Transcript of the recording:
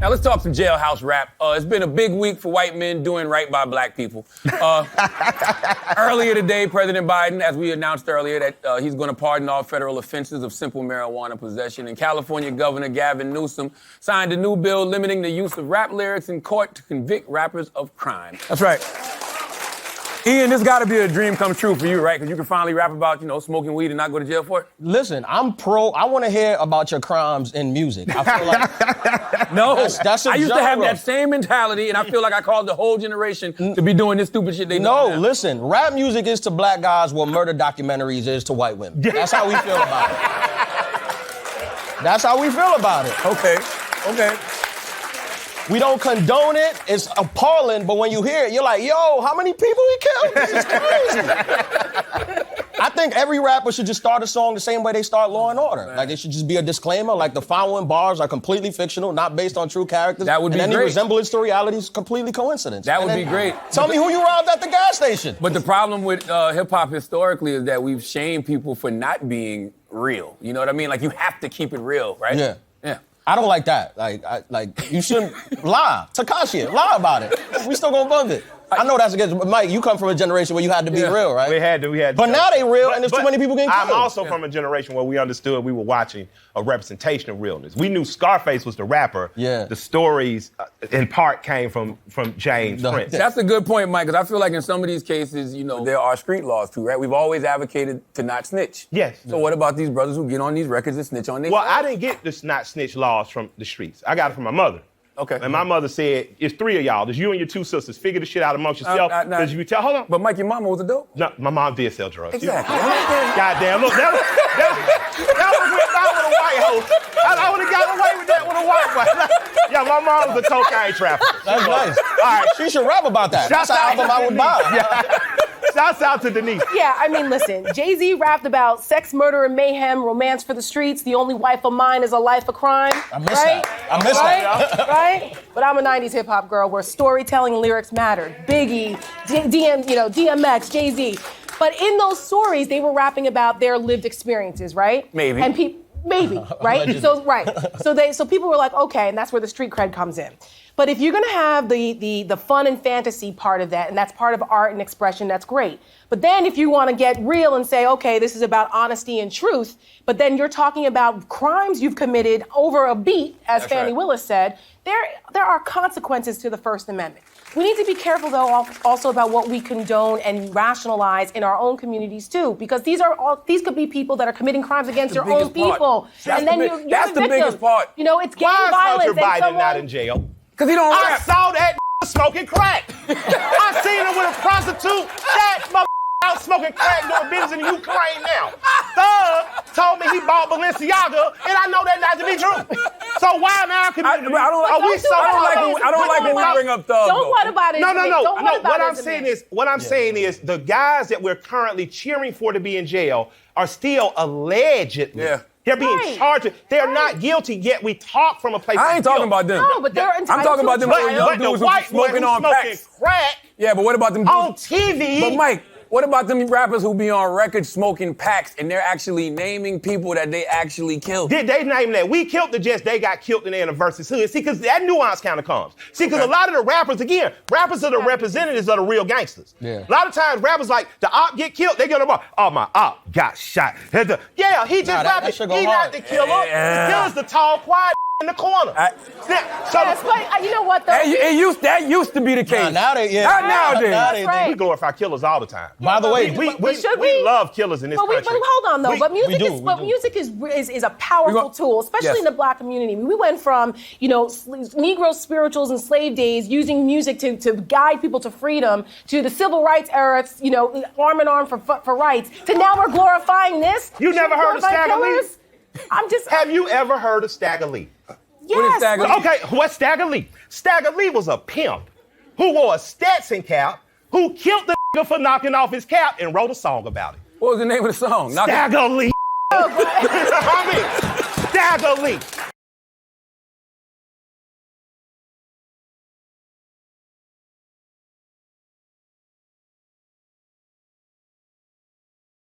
Now let's talk some jailhouse rap. It's been a big week for white men doing right by black people. Earlier today, President Biden, as we announced earlier, that he's going to pardon all federal offenses of simple marijuana possession. And California Governor Gavin Newsom signed a new bill limiting the use of rap lyrics in court to convict rappers of crime. That's right. Ian, this got to be a dream come true for you, right? Because you can finally rap about, smoking weed and not go to jail for it. Listen, I'm pro. I want to hear about your crimes in music. I feel like no, that's a I used genre. to have that same mentality, and I feel like I called the whole generation to be doing this stupid shit they do. No, listen, rap music is to black guys what murder documentaries is to white women. That's how we feel about it. That's how we feel about it. Okay. We don't condone it. It's appalling, but when you hear it, you're like, yo, how many people he killed? This is crazy. I think every rapper should just start a song the same way they start Law and Order. Like, there should just be a disclaimer, like the following bars are completely fictional, not based on true characters. That would be and great. any resemblance to reality is completely coincidence. That would be great. Tell me who you robbed at the gas station. But the problem with hip-hop historically is that we've shamed people for not being real. You know what I mean? Like, you have to keep it real, right? Yeah. Yeah. I don't like that. Like you shouldn't lie. Tekashi, lie about it. We still gonna bump it. I know that's against Mike. You come from a generation where you had to be real, right? We had to. But now they real, and there's too many people getting killed. I'm also from a generation where we understood we were watching a representation of realness. We knew Scarface was the rapper. Yeah. The stories, in part, came from James Prince. That's a good point, Mike, because I feel like in some of these cases, there are street laws too, right? We've always advocated to not snitch. Yes. So what about these brothers who get on these records and snitch on their Well, I didn't get this not snitch laws from the streets. I got it from my mother. Okay. And my mother said, it's three of y'all. There's you and your two sisters. Figure the shit out amongst yourself. Because you tell, hold on. But Mike, your mama was a dope. No, my mom did sell drugs. Exactly. Goddamn, look, that was with a white hoe. I would have got away with that with a white one. Yeah, my mom was a cocaine trapper. That's nice. All right. She should rap about that. That's an album I would buy. Shouts out to Denise. Yeah, I mean, listen, Jay-Z rapped about sex, murder, and mayhem, romance for the streets. The only wife of mine is a life of crime. I miss that. Right? But I'm a 90s hip-hop girl where storytelling and lyrics mattered. Biggie, DMX, Jay-Z. But in those stories, they were rapping about their lived experiences, right? Maybe. And maybe, right? So people were like, okay, and that's where the street cred comes in. But if you're gonna have the fun and fantasy part of that, and that's part of art and expression, that's great. But then if you wanna get real and say, okay, this is about honesty and truth, but then you're talking about crimes you've committed over a beat, as Fannie Willis said, there are consequences to the First Amendment. We need to be careful, though, also about what we condone and rationalize in our own communities too, because these could be people that are committing crimes against your own people, that's and then you're the the victim. biggest part. It's gang Why violence. is Hunter Biden not in jail? Because he don't I rap. saw that smoking crack. I seen him with a prostitute. That out smoking crack doing business in Ukraine now. Thug told me he bought Balenciaga, and I know that not to be true. So why in our community I don't like when we bring up Thug. Don't what about it? No. What I'm saying is the guys that we're currently cheering for to be in jail are still allegedly. Yeah. They're being charged. They're not guilty, yet we talk from a place I ain't talking about them. No, but they're entitled I'm talking about them to young But the dudes who white smoking on packs. crack Yeah, but what about them on dudes? TV. But Mike, what about them rappers who be on record smoking packs and they're actually naming people that they actually killed? Did they name that? We killed the Jets, they got killed in the versus hood. See, because that nuance kind of comes. See, because a lot of the rappers are the representatives of the real gangsters. Yeah. A lot of times rappers like, the op get killed, they get about, oh, my op got shot. Yeah, he just rapping. He not the killer. The killer's the tall, quiet in the corner. But you know what, though? That used to be the case. Now they, Not nowadays. That's right. We glorify killers all the time. By the way, we love killers in this country. But hold on, though. Music is a powerful tool, especially in the black community. We went from, Negro spirituals and slave days using music to guide people to freedom, to the civil rights era, arm in arm for rights, to now we're glorifying this. You never heard of Stagger Lee? Have you ever heard of Stagger Lee? Yes. Okay, what's Stagger Lee? Stagger Lee was a pimp who wore a Stetson cap, who killed the nigga for knocking off his cap and wrote a song about it. What was the name of the song? Stagger Lee. Stagger Lee.